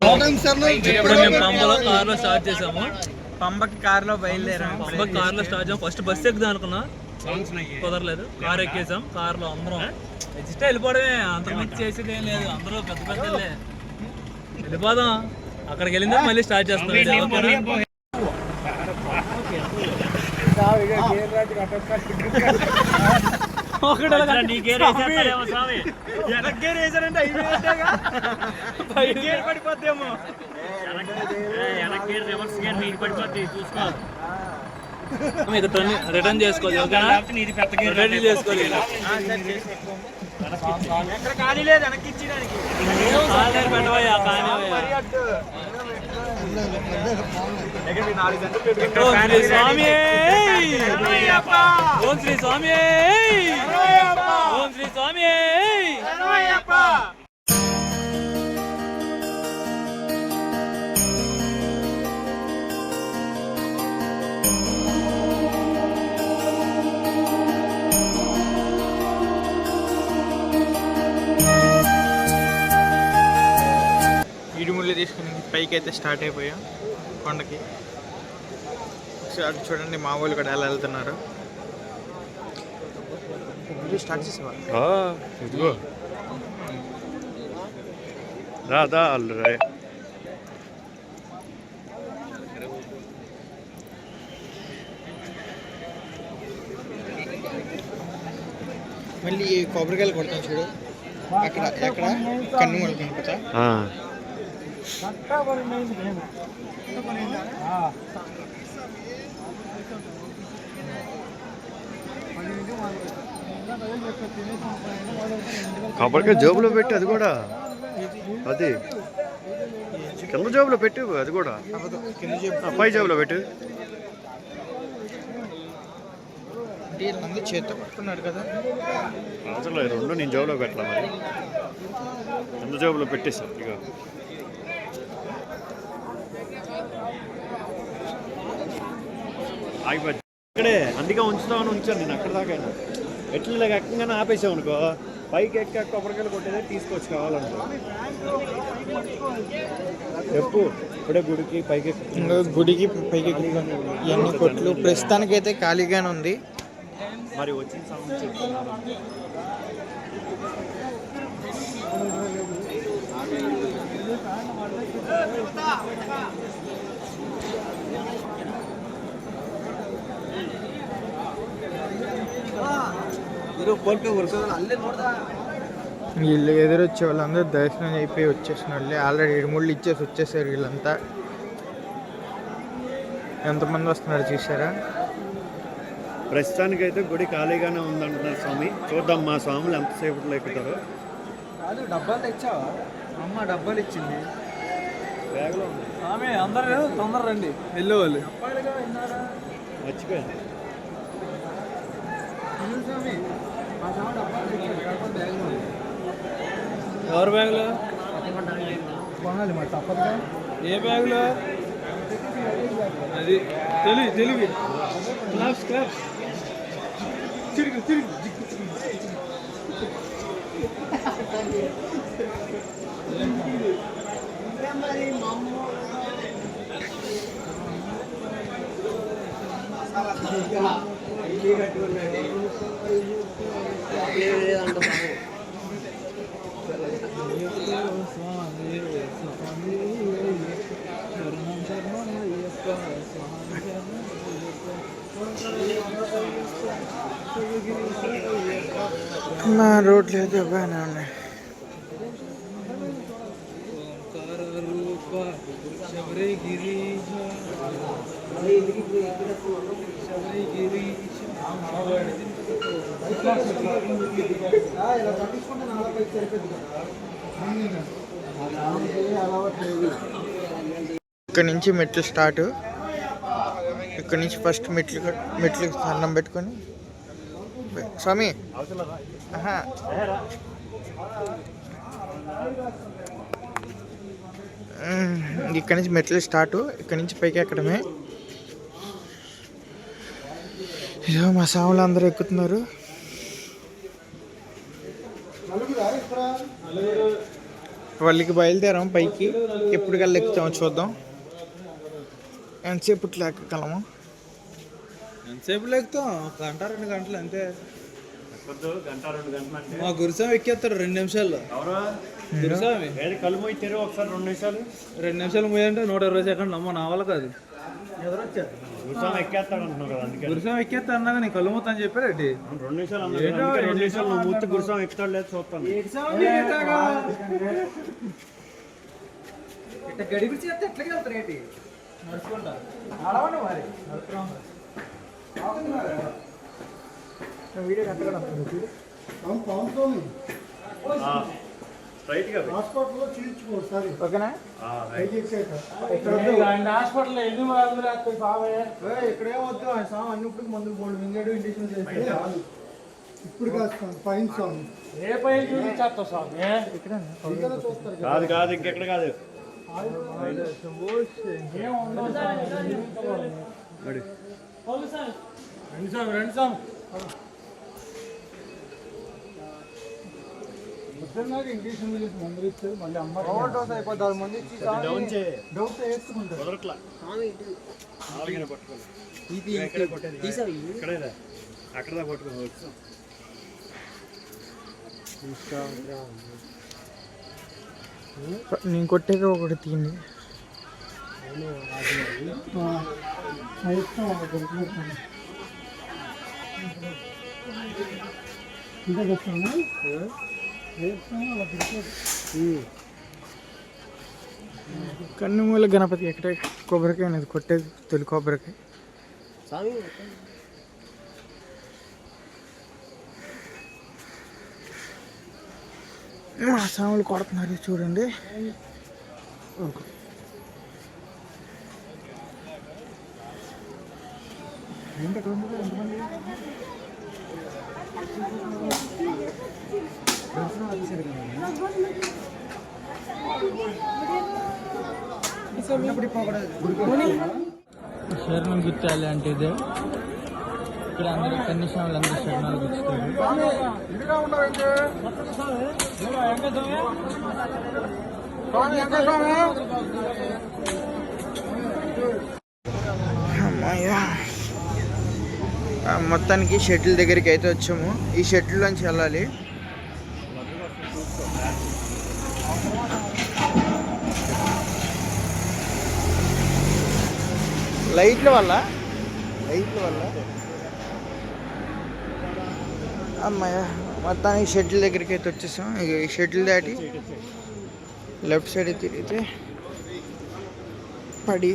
పంబలో కార్లో స్టార్ట్ చేసాము. పంబకి కార్లో బయలుదేరాము. పంబకి కార్లో స్టార్ట్ చేసాము. ఫస్ట్ బస్సు ఎక్కుదాం అనుకున్నా, కుదరలేదు. కార్ ఎక్కేసాం. కార్లో అందరం ఎక్కిస్తే వెళ్ళిపోవడమే, అంతకుమించి చేసేది ఏం లేదు. అందరూ పెద్ద పెద్ద వెళ్ళిపోదాం. అక్కడికి వెళ్ళిందా మళ్ళీ స్టార్ట్ చేస్తాం. రిటర్న్ చేసుకోవాలి. రిటర్న్ చేసుకోవాలి. ఖాళీ లేదు వెనక్కి ఇచ్చడానికి. స్వామి ఓం శ్రీ స్వామి ఓం శ్రీ స్వామి. ఇడుముళ్ళు తీసుకుని పైకి అయితే స్టార్ట్ అయిపోయాం కొండకి. అటు చూడండి మా వాళ్ళు కూడా ఎలా వెళ్తున్నారు. స్టార్ట్ చేసేవా ఇదిగో రాదా అల్లురా. మళ్ళీ కొబ్బరికాయలు కొడతాం చూడు, అక్కడ ఎక్కడ కన్ను వాళ్ళు కనుక కొబ్బరికాయ జోబులో పెట్టి, అది కూడా అది కింద జోబులో పెట్టు, అది కూడా పై జోబులో పెట్టు. వీళ్ళందరూ చేత్తో పట్టుకున్నాడు కదా. అసలు రెండు నేను జోబులో పెట్టాల, మరి కింద జోబులో పెట్టేసాను. ఇక ఆగిపోయి ఇక్కడే అందుకే ఉంచుతామని ఉంచాను నేను. అక్కడ దాకా ఎట్లా ఎక్కగానే ఆపేసావు అనుకో, పైకి ఎక్క కొబ్బరికాయలు కొట్టేదే తీసుకోవచ్చు కావాలనుకో. చెప్పు ఇప్పుడే గుడికి పైకి పైకి ఇవన్నీ కొట్లు ప్రస్తుతానికైతే ఖాళీగానే ఉంది. మరి వచ్చిన సమయం చెప్తున్నారు. వీళ్ళు ఎదురొచ్చే వాళ్ళందరూ దర్శనం అయిపోయి వచ్చేసిన వాళ్ళే. ఆల్రెడీ 7 ముళ్ళు ఇచ్చేసి వచ్చేసారు వీళ్ళంతా. ఎంతమంది వస్తున్నారు చూసారా. ప్రస్తుతానికైతే గుడి ఖాళీగానే ఉందంటున్నారు స్వామి. చూద్దాం మా స్వాములు ఎంతసేపట్లో ఎక్కుతారో. డబ్బాలు తెచ్చావా? అమ్మ డబ్బాలు ఇచ్చింది బ్యాగ్లో. స్వామి అందరూ తొందర రండి వెళ్ళేవాళ్ళు. మర్చిపోయాను. ఎవరి బ్యాగులో? మా తప్పదుగా. ఏ బ్యాగులో? అది తెలుగు క్లాప్స్ క్లాప్స్. తిరిగి మా రోడ్లు అయితే బాగానే ఉన్నాయి. ఇక్కడ నుంచి మెట్లు స్టార్ట్. ఇక్కడ నుంచి ఫస్ట్ మెట్లు అన్నం పెట్టుకొని స్వామి. ఇక్కడ నుంచి మెట్లు స్టార్ట్. ఇక్కడ నుంచి పైకి ఎక్కడమే. ఇదో మా సాములు అందరూ ఎక్కుతున్నారు. వాళ్ళకి బయలుదేరాం పైకి. ఎప్పటికల్లా ఎక్కుతామో చూద్దాం. ఎంతసేపు ఇట్లా ఎక్కగలము? ఎంతసేపు ఎక్కుతాం? 1-2 గంటలు అంతే. గంట 2 గంటలు అంటే మా గురుస్వామి ఎక్కేస్తాడు 2 నిమిషాల్లో. గురుస్వామి కళ్ళు మోయితారు ఒకసారి 2 నిమిషాలు. 2 నిమిషాలు పోయంటే 120 సెకండ్లు. అమ్మ నా వల్ల కాదు. గురుస్వామి ఎక్కేస్తాడు అంటున్నారు కదా, అందుకే గురుస్వామి ఎక్కేస్తా అన్నాగా నీ కళ్ళు మూత అని చెప్పాడు. 2 నిమిషాలు అన్నారు. 2 నిమిషాలు నువ్వు మూర్తి గురుస్వామి ఎక్కుతాడు లేదు చూస్తాను. గడిపి చేస్తే ఎట్లకి వెళ్తారు ఏంటి? నడుచుకుంటా ఆడవండి మరి. వీడియో కట్టగా స్ట్రైట్ గా హాస్పిటల్లో చేయించుకోండి సార్. ఓకేనా? హాస్పిటల్ ఎన్ని మందులు వేస్తాయి బాబాయ్? ఇక్కడే వద్దు అన్ని ఇప్పుడు మందులు పోడు మింగాడు ఇంజక్షన్ చేస్తే ఇప్పుడు కాదు ఫైన్ స్వామి. ఏ పైన చూపించేస్తావు స్వామి? చూస్తారు. కాదు కాదు ఇంకెక్కడ కాదు. రెండు సార్ ఇంగ్లీష్ మందులు ఇచ్చారు. మళ్ళీ అమ్మ డోస్ అయిపోద్ది. 6 మంది ఇచ్చి డౌట్ వేసుకుంటారు. కుదరట్లా. పట్టుకోవాలి ఇక్కడే అక్కడ పట్టుకోవచ్చు. నేను కొట్టేగా ఒకటి తీయండి. కన్నుమూల గణపతి ఎక్కడే కొబ్బరికాయ అనేది కొట్టేది, తొలి కొబ్బరికాయ. మా సాములు కొడుతున్నారు చూడండి. శరణం గుర్తాలి అంటే ఇదే. ఇక్కడ అందరూ కన్యస్వాములు అందరూ శరణాలు గుర్తారు. అమ్మయ్యా, మొత్తానికి షటిల్ దగ్గరికి అయితే వచ్చాము. ఈ షటిల్ నుంచి వెళ్ళాలి. లైట్ల వల్ల అమ్మాయ మొత్తానికి షటిల్ దగ్గరికి అయితే వచ్చేసాం. ఇక ఈ షటిల్ దాటి లెఫ్ట్ సైడ్ తిరిగితే పడి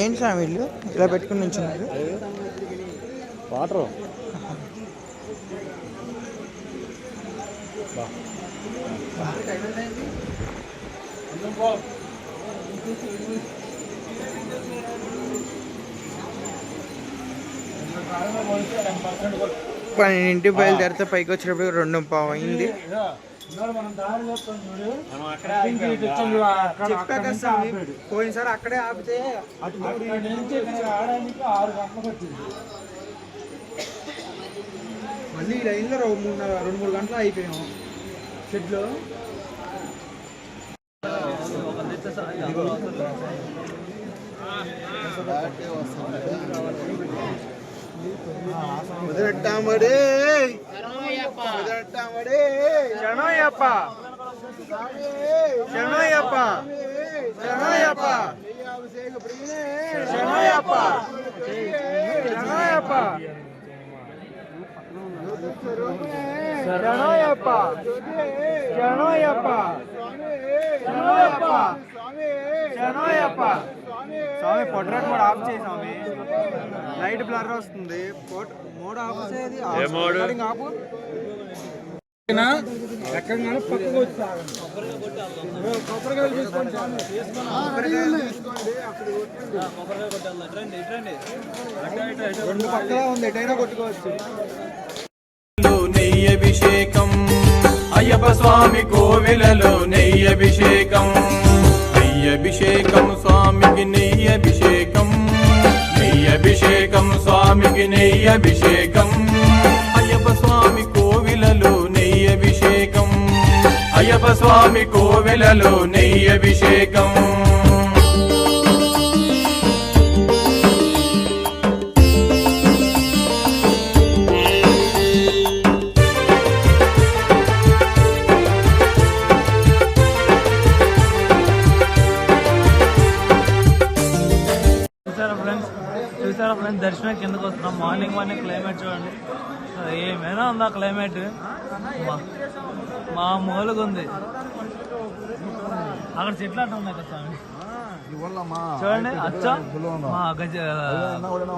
ఏంటి స్వామి వీళ్ళు ఇలా పెట్టుకుని నుంచున్నారు? వాటర్ ఇంటికి బయలుదేరితే పైకి వచ్చేటప్పుడు 2:15 అయింది. పోయినసారి అక్కడే ఆపితే మళ్ళీ ఈ లైన్లో 2-3 గంటలు అయిపోయాము షెడ్లో. మొదలెట్టామడే శరణయ్యప్ప శరణయ్యప్ప శరణయ్యప్ప శరణయ్యప్ప శరణయ్యప్ప శరణయ్యప్ప శరణయ్యప్ప శరణయ్యప్ప శరణయ్యప్ప. స్వామి పొట్రేట్ మోడ్ ఆఫ్ చేయి స్వామి. లైట్ బ్లర్ వస్తుంది. మోడ్ ఆఫ్ చేది. ఆపు. ఎక్కడ పక్కకు వచ్చి కొబ్బరికాయలు తీసుకోండి. రెండు పక్కల ఉంది, ఎటైనా కొట్టుకోవచ్చు. నెయ్యభిషేకం అయ్యప్ప స్వామి కోవెలలో నెయ్యభిషేకం. నెయ్యభిషేకం స్వామికి నెయ్యభిషేకం. నెయ్యి అభిషేకం స్వామికి నెయ్యి అభిషేకం అయ్యప్ప స్వామి కోవిలలో నెయ్యి అభిషేకం అయ్యప్ప స్వామి కోవిలలో నెయ్యి అభిషేకం చూసారా ఫ్రెండ్స్ దర్శనం కిందకు వస్తున్నాం. మార్నింగ్ క్లైమేట్ చూడండి, ఏమైనా ఉందా క్లైమేట్, మా మూలుగా ఉంది. అక్కడ చెట్లు అట్లా ఉన్నాయి కదా స్వామి, చూడండి అచ్చా మా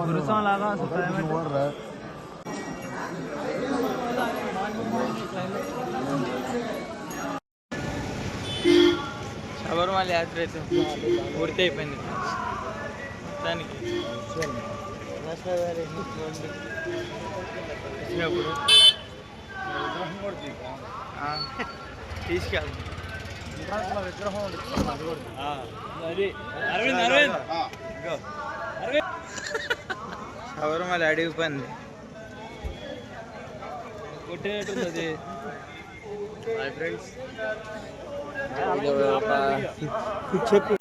గురుసం లాగా అసలు క్లైమేట్. శబరిమల యాత్ర అయితే పూర్తి అయిపోయింది దానికి. తీసుకెళ్ళి శబరిమల అడిగిపోయింది కొట్టేటుంది. చెప్పు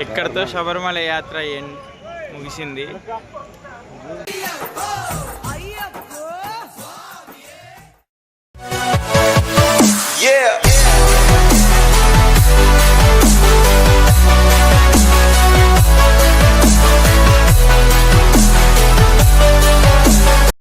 ఇక్కడతో శబరిమల యాత్ర ముగిసింది.